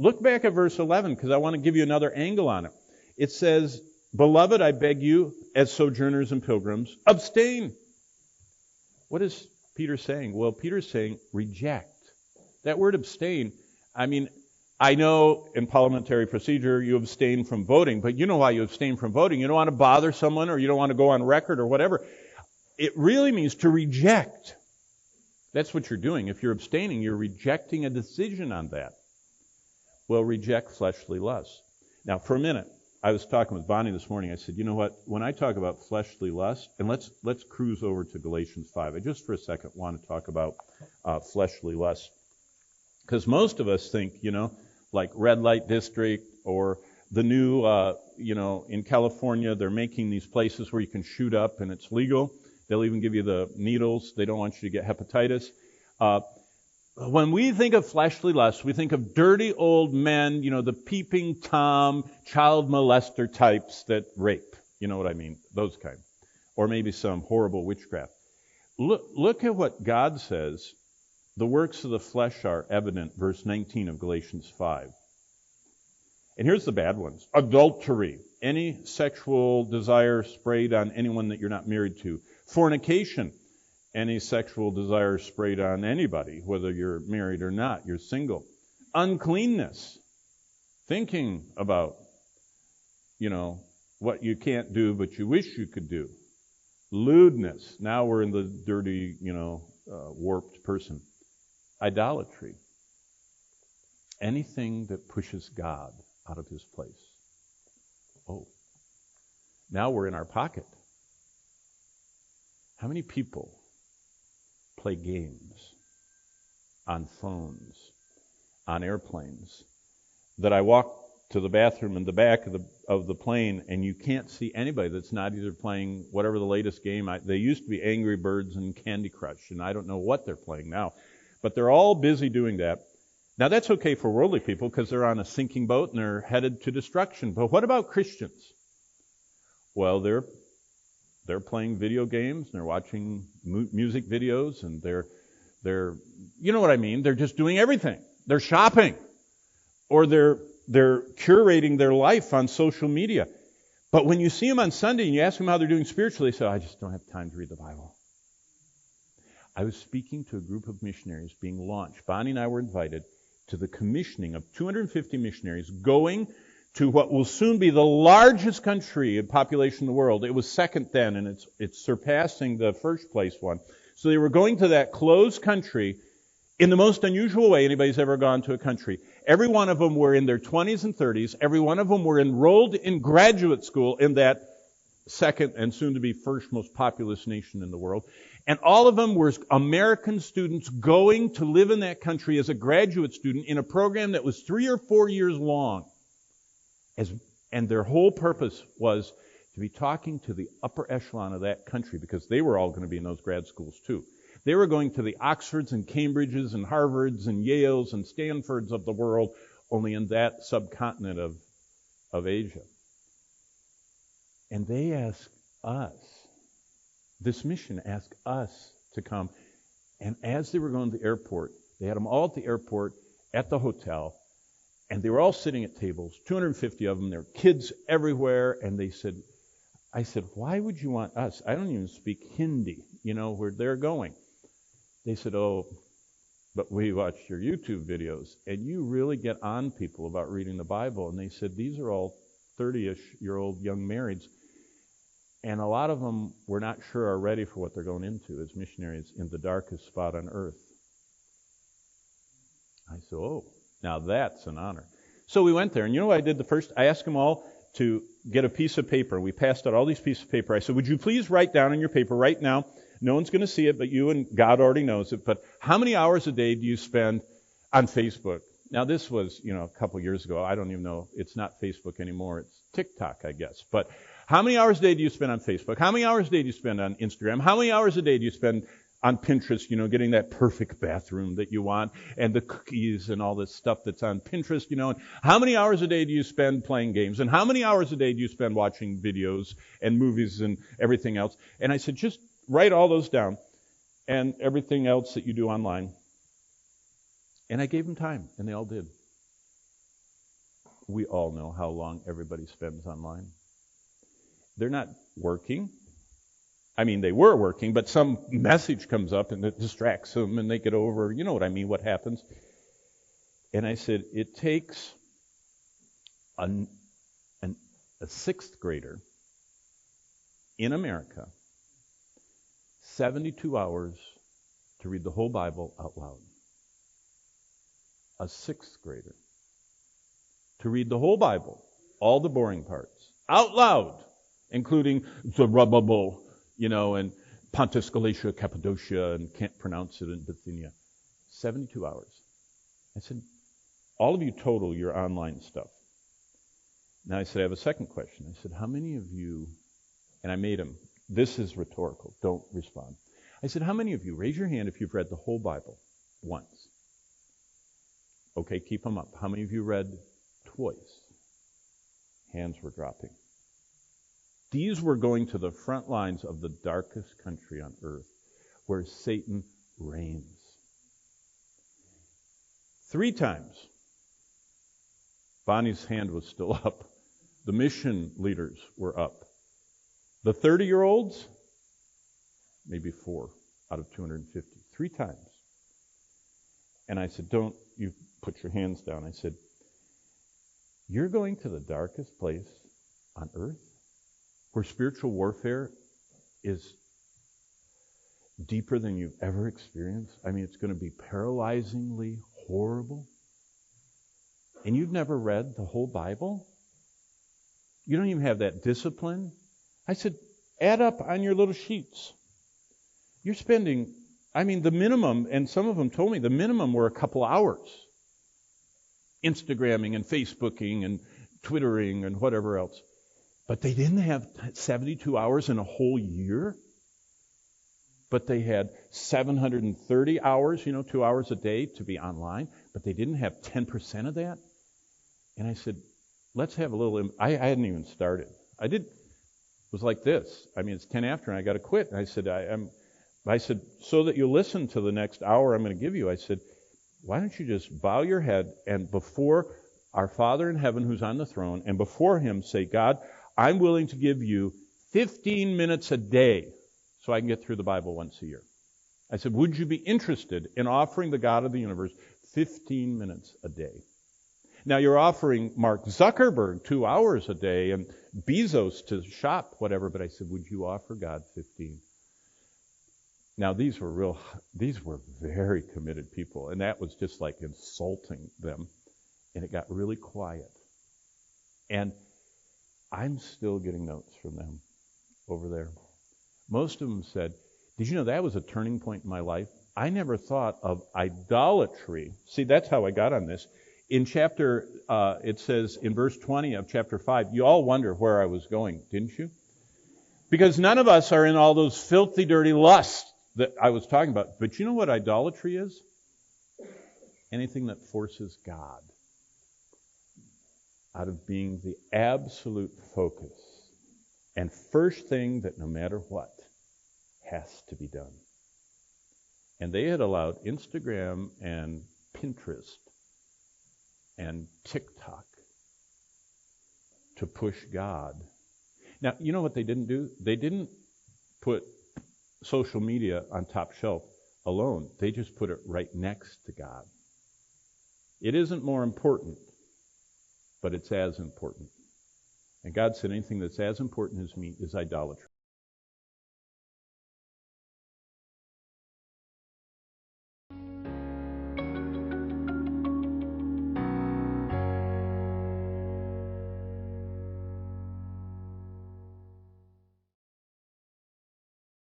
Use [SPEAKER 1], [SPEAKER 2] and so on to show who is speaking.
[SPEAKER 1] look back at verse 11, because I want to give you another angle on it. It says, "Beloved, I beg you, as sojourners and pilgrims, abstain." What is Peter saying? Well, Peter's saying reject. That word abstain, I mean, I know in parliamentary procedure you abstain from voting, but you know why you abstain from voting. You don't want to bother someone, or you don't want to go on record or whatever. It really means to reject. That's what you're doing. If you're abstaining, you're rejecting a decision on that. Well, reject fleshly lusts. Now, for a minute, I was talking with Bonnie this morning. I said, you know what? When I talk about fleshly lust, and let's cruise over to Galatians 5. I just for a second want to talk about fleshly lust. Because most of us think, like red light district or the new, in California, they're making these places where you can shoot up and it's legal. They'll even give you the needles. They don't want you to get hepatitis. When we think of fleshly lust, we think of dirty old men, the peeping Tom, child molester types that rape. You know what I mean? Those kind. Or maybe some horrible witchcraft. Look at what God says. The works of the flesh are evident, verse 19 of Galatians 5. And here's the bad ones. Adultery, any sexual desire sprayed on anyone that you're not married to. Fornication, any sexual desire sprayed on anybody, whether you're married or not, you're single. Uncleanness, thinking about, what you can't do but you wish you could do. Lewdness, now we're in the dirty, warped person. Idolatry, anything that pushes God out of his place. Oh, now we're in our pocket. How many people play games on phones, on airplanes, that I walk to the bathroom in the back of the plane and you can't see anybody that's not either playing whatever the latest game. They used to be Angry Birds and Candy Crush, and I don't know what they're playing now. But they're all busy doing that. Now that's okay for worldly people because they're on a sinking boat and they're headed to destruction. But what about Christians? Well, they're playing video games and they're watching music videos and they're you know what I mean? They're just doing everything. They're shopping, or they're curating their life on social media. But when you see them on Sunday and you ask them how they're doing spiritually, they say, I just don't have time to read the Bible. I was speaking to a group of missionaries being launched. Bonnie and I were invited to the commissioning of 250 missionaries going to what will soon be the largest country in population in the world. It was second then, and it's surpassing the first place one. So they were going to that closed country in the most unusual way anybody's ever gone to a country. Every one of them were in their 20s and 30s. Every one of them were enrolled in graduate school in that second and soon to be first most populous nation in the world. And all of them were American students going to live in that country as a graduate student in a program that was 3 or 4 years long. And their whole purpose was to be talking to the upper echelon of that country, because they were all going to be in those grad schools too. They were going to the Oxfords and Cambridges and Harvards and Yales and Stanfords of the world, only in that subcontinent of Asia. And they asked us, this mission asked us to come. And as they were going to the airport, they had them all at the airport, at the hotel, and they were all sitting at tables, 250 of them. There were kids everywhere, and I said, why would you want us? I don't even speak Hindi, where they're going. They said, oh, but we watch your YouTube videos, and you really get on people about reading the Bible. And they said, these are all 30-ish-year-old young marrieds, and a lot of them we're not sure are ready for what they're going into as missionaries in the darkest spot on earth. I said, oh, now that's an honor. So we went there, and you know what I did the first? I asked them all to get a piece of paper. We passed out all these pieces of paper. I said, would you please write down on your paper right now, no one's going to see it, but you and God already knows it, but how many hours a day do you spend on Facebook? Now this was, a couple years ago. I don't even know. It's not Facebook anymore. It's TikTok, I guess. But how many hours a day do you spend on Facebook? How many hours a day do you spend on Instagram? How many hours a day do you spend on Pinterest, getting that perfect bathroom that you want, and the cookies and all this stuff that's on Pinterest, and how many hours a day do you spend playing games? And how many hours a day do you spend watching videos and movies and everything else? And I said, just write all those down and everything else that you do online. And I gave them time, and they all did. we all know how long everybody spends online. They're not working. I mean, they were working, but some message comes up and it distracts them and they get over, you know what I mean, what happens. And I said, it takes a sixth grader in America 72 hours to read the whole Bible out loud. A sixth grader to read the whole Bible, all the boring parts, out loud, including Zerubbabel, and Pontus, Galatia, Cappadocia, and can't pronounce it in Bithynia. 72 hours. I said, all of you total your online stuff. Now I said, I have a second question. I said, how many of you, and I made him, this is rhetorical, don't respond. I said, how many of you, raise your hand if you've read the whole Bible once. Okay, keep them up. How many of you read twice? Hands were dropping. These were going to the front lines of the darkest country on earth, where Satan reigns. 3 times, Bonnie's hand was still up. The mission leaders were up. The 30-year-olds, maybe 4 out of 250. 3 times. And I said, don't you put your hands down. I said, you're going to the darkest place on earth, where spiritual warfare is deeper than you've ever experienced. I mean, it's going to be paralyzingly horrible. And you've never read the whole Bible? You don't even have that discipline? I said, add up on your little sheets. You're spending, the minimum, and some of them told me the minimum were a couple hours. Instagramming and Facebooking and Twittering and whatever else. But they didn't have 72 hours in a whole year. But they had 730 hours, 2 hours a day to be online. But they didn't have 10% of that. And I said, let's have a little, I hadn't even started. It was like this. It's 10 after and I got to quit. And I said, so that you'll listen to the next hour I'm going to give you, I said, why don't you just bow your head and before our Father in heaven who's on the throne and before him say, God, I'm willing to give you 15 minutes a day so I can get through the Bible once a year. I said, would you be interested in offering the God of the universe 15 minutes a day? Now you're offering Mark Zuckerberg 2 hours a day and Bezos to shop, whatever, but I said, would you offer God 15? Now these were very committed people, and that was just like insulting them. And it got really quiet. And I'm still getting notes from them over there. Most of them said, did you know that was a turning point in my life? I never thought of idolatry. See, that's how I got on this. In it says in verse 20 of chapter 5, you all wonder where I was going, didn't you? Because none of us are in all those filthy, dirty lusts that I was talking about. But you know what idolatry is? Anything that forces God out of being the absolute focus and first thing that no matter what has to be done. And they had allowed Instagram and Pinterest and TikTok to push God. Now, you know what they didn't do? They didn't put social media on top shelf alone. They just put it right next to God. It isn't more important, but it's as important. And God said anything that's as important as me is idolatry.